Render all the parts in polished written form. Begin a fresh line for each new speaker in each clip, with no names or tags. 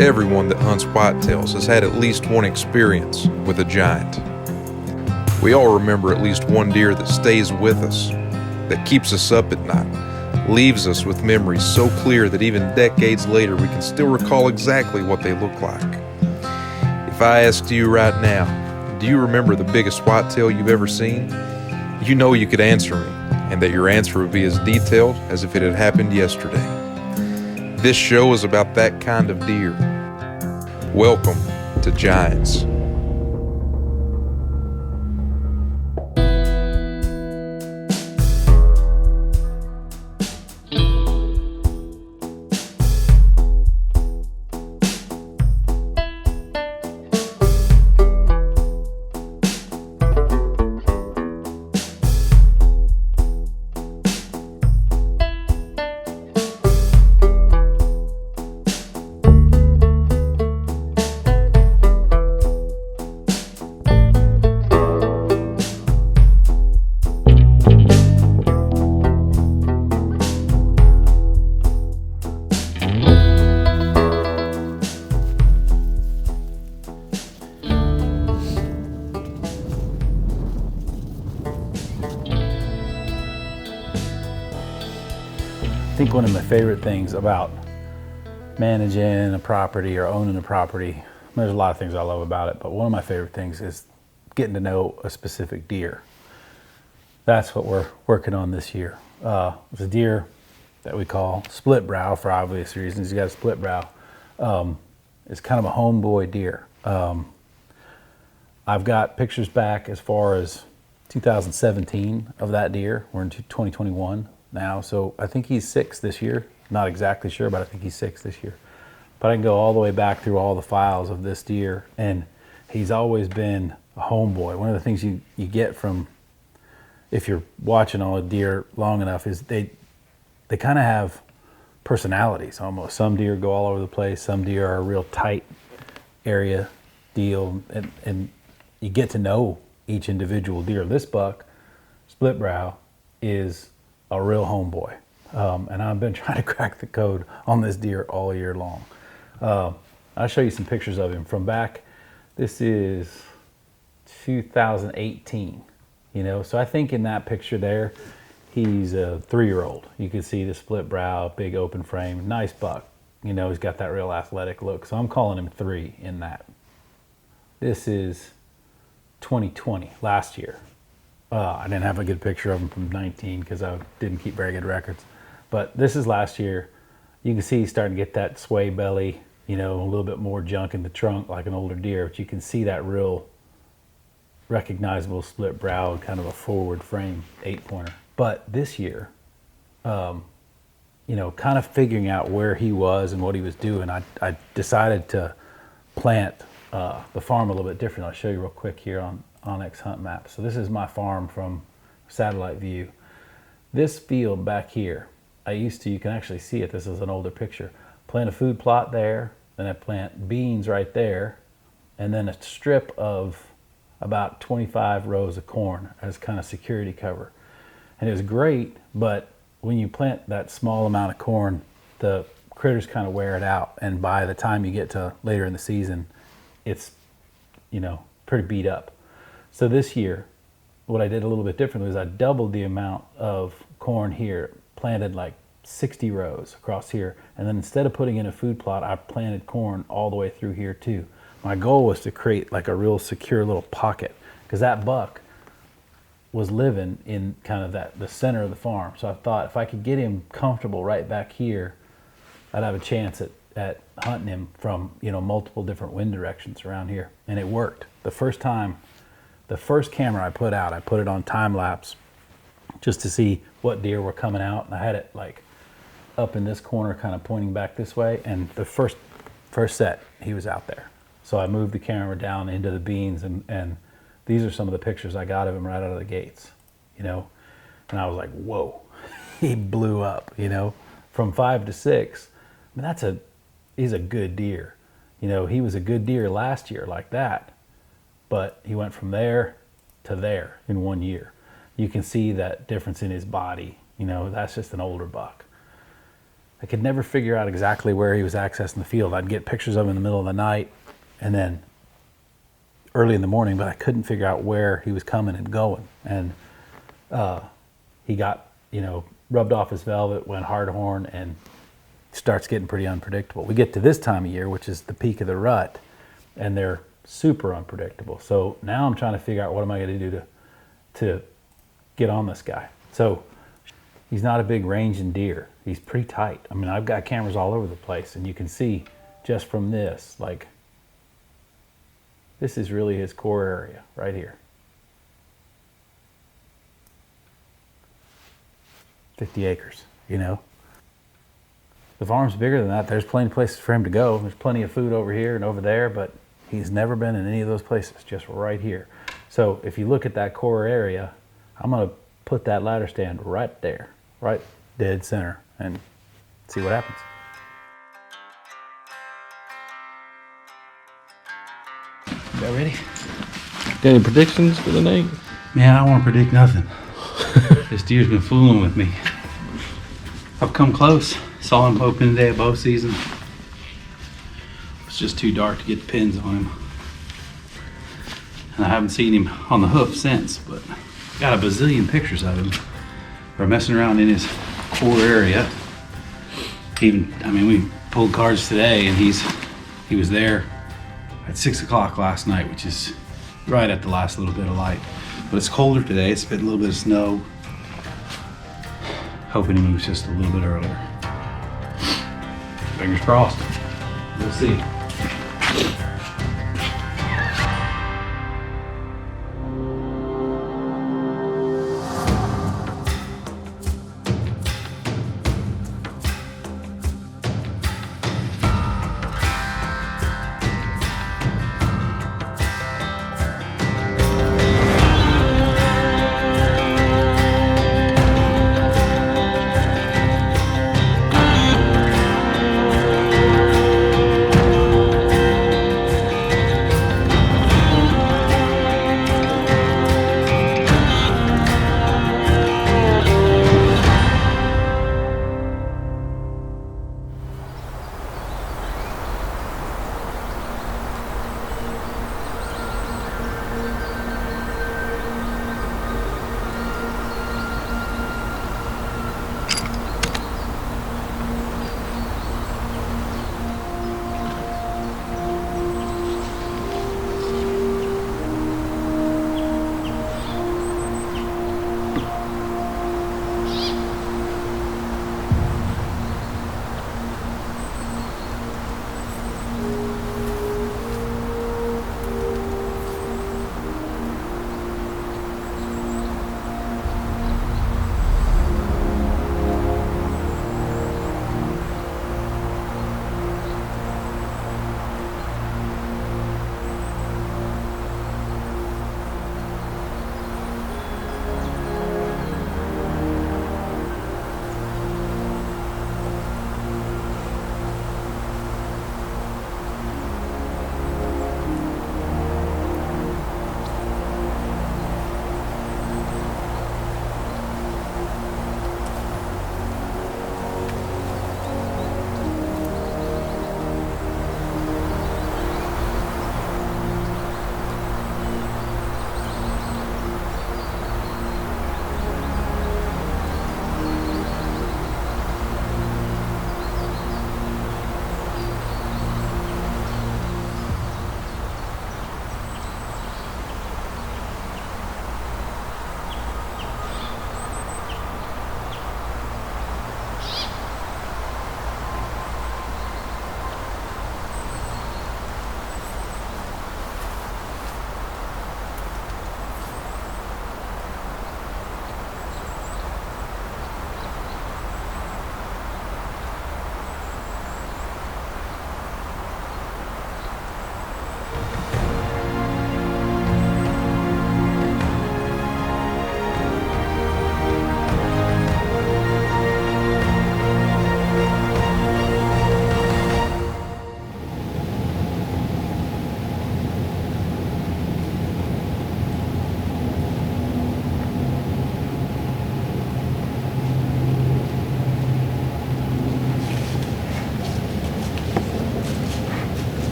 Everyone that hunts whitetails has had at least one experience with a giant. We all remember at least one deer that stays with us, that keeps us up at night, leaves us with memories so clear that even decades later we can still recall exactly what they look like. If I asked you right now, do you remember the biggest whitetail you've ever seen? You know you could answer me, and that your answer would be as detailed as if it had happened yesterday. This show is about that kind of deer. Welcome to Giants.
I think one of my favorite things about managing a property or owning a property, there's a lot of things I love about it, but one of my favorite things is getting to know a specific deer. That's what we're working on this year. It's a deer that we call split brow for obvious reasons. He's got a split brow. It's kind of a homeboy deer. I've got pictures back as far as 2017 of that deer. We're in 2021 now, so I think he's 6 this year. Not exactly sure, but I think he's 6 this year. But I can go all the way back through all the files of this deer, and he's always been a homeboy. One of the things you get from, if you're watching all a deer long enough, is they kind of have personalities almost. Some deer go all over the place. Some deer are a real tight area deal, and you get to know each individual deer. This buck, split brow, is a real homeboy. And I've been trying to crack the code on this deer all year long. I'll show you some pictures of him from back. This is 2018, so I think in that picture there, he's a 3-year-old. You can see the split brow, big open frame, nice buck. He's got that real athletic look. So I'm calling him 3 in that. This is 2020, last year. I didn't have a good picture of him from 19 because I didn't keep very good records. But this is last year. You can see he's starting to get that sway belly, a little bit more junk in the trunk like an older deer. But you can see that real recognizable split brow and kind of a forward frame 8-pointer. But this year, kind of figuring out where he was and what he was doing, I decided to plant the farm a little bit different. I'll show you real quick here on Onyx Hunt Map. So this is my farm from satellite view. This field back here, you can actually see it, this is an older picture. Plant a food plot there, then I plant beans right there, and then a strip of about 25 rows of corn as kind of security cover. And it was great, but when you plant that small amount of corn, the critters kind of wear it out, and by the time you get to later in the season, it's pretty beat up. So this year, what I did a little bit differently was I doubled the amount of corn here, planted like 60 rows across here, and then instead of putting in a food plot, I planted corn all the way through here too. My goal was to create like a real secure little pocket, because that buck was living in kind of the center of the farm. So I thought if I could get him comfortable right back here, I'd have a chance at hunting him from multiple different wind directions around here. And it worked. The first camera I put out, I put it on time lapse just to see what deer were coming out, and I had it like up in this corner kind of pointing back this way, and the first set he was out there. So I moved the camera down into the beans, and these are some of the pictures I got of him right out of the gates, and I was like, whoa. He blew up, from 5 to 6. I mean, he's a good deer. He was a good deer last year like that, but he went from there to there in 1 year. You can see that difference in his body. That's just an older buck. I could never figure out exactly where he was accessing the field. I'd get pictures of him in the middle of the night and then early in the morning, but I couldn't figure out where he was coming and going. And he got, rubbed off his velvet, went hard horn, and starts getting pretty unpredictable. We get to this time of year, which is the peak of the rut, and they're super unpredictable. So now I'm trying to figure out what am I going to do to get on this guy. So he's not a big ranging deer. He's pretty tight. I mean, I've got cameras all over the place, and you can see just from this, like, this is really his core area right here. 50 acres, The farm's bigger than that. There's plenty of places for him to go. There's plenty of food over here and over there, but he's never been in any of those places, just right here. So if you look at that core area, I'm gonna put that ladder stand right there, right dead center, and see what happens. Y'all ready?
Got any predictions for the night?
Man, I don't want to predict nothing. This deer's been fooling with me. I've come close. Saw him open today at bow season. It's just too dark to get the pins on him. And I haven't seen him on the hoof since, but got a bazillion pictures of him. We're messing around in his core area. We pulled cards today and he was there at 6 o'clock last night, which is right at the last little bit of light. But it's colder today. It's been a little bit of snow. Hoping he moves just a little bit earlier. Fingers crossed. We'll see.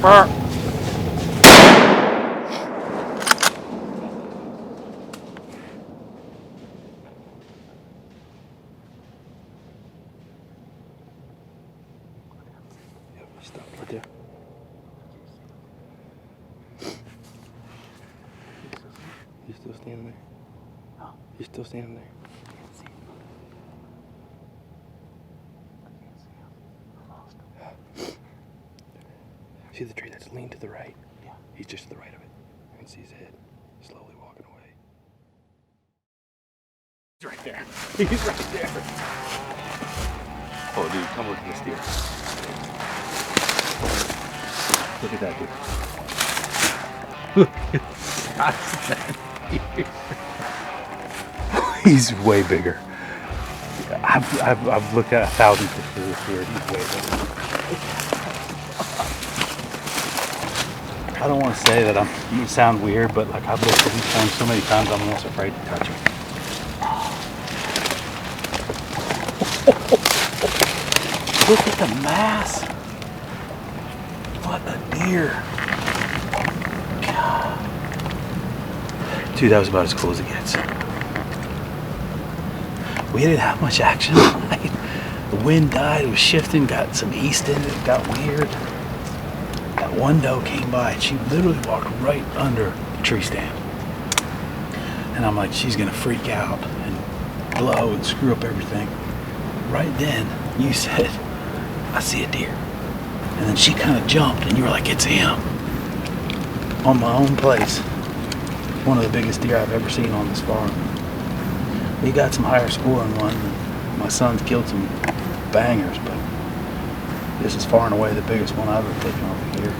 Stop right there. You still standing there? Oh. You still standing there? See the tree that's leaned to the right? Yeah. He's just to the right of it. I can see his head slowly walking away. He's right there. He's right there. Oh, dude, come look at this deer. Look at that deer. Look at the size of that deer. He's way bigger. I've looked at 1,000 pictures of this deer. He's way bigger. I don't want to say that you sound weird, but like I've looked at these horns so many times, I'm almost afraid to touch them. Look at the mass. What a deer. God. Dude, that was about as cool as it gets. We didn't have much action tonight. The wind died, it was shifting, got some east in it, got weird. That one doe came by and she literally walked right under the tree stand. And I'm like, she's gonna freak out and blow and screw up everything. Right then, you said, I see a deer. And then she kind of jumped and you were like, it's him. On my own place. One of the biggest deer I've ever seen on this farm. We got some higher scoring ones. My son's killed some bangers, but this is far and away the biggest one I've ever taken off a deer.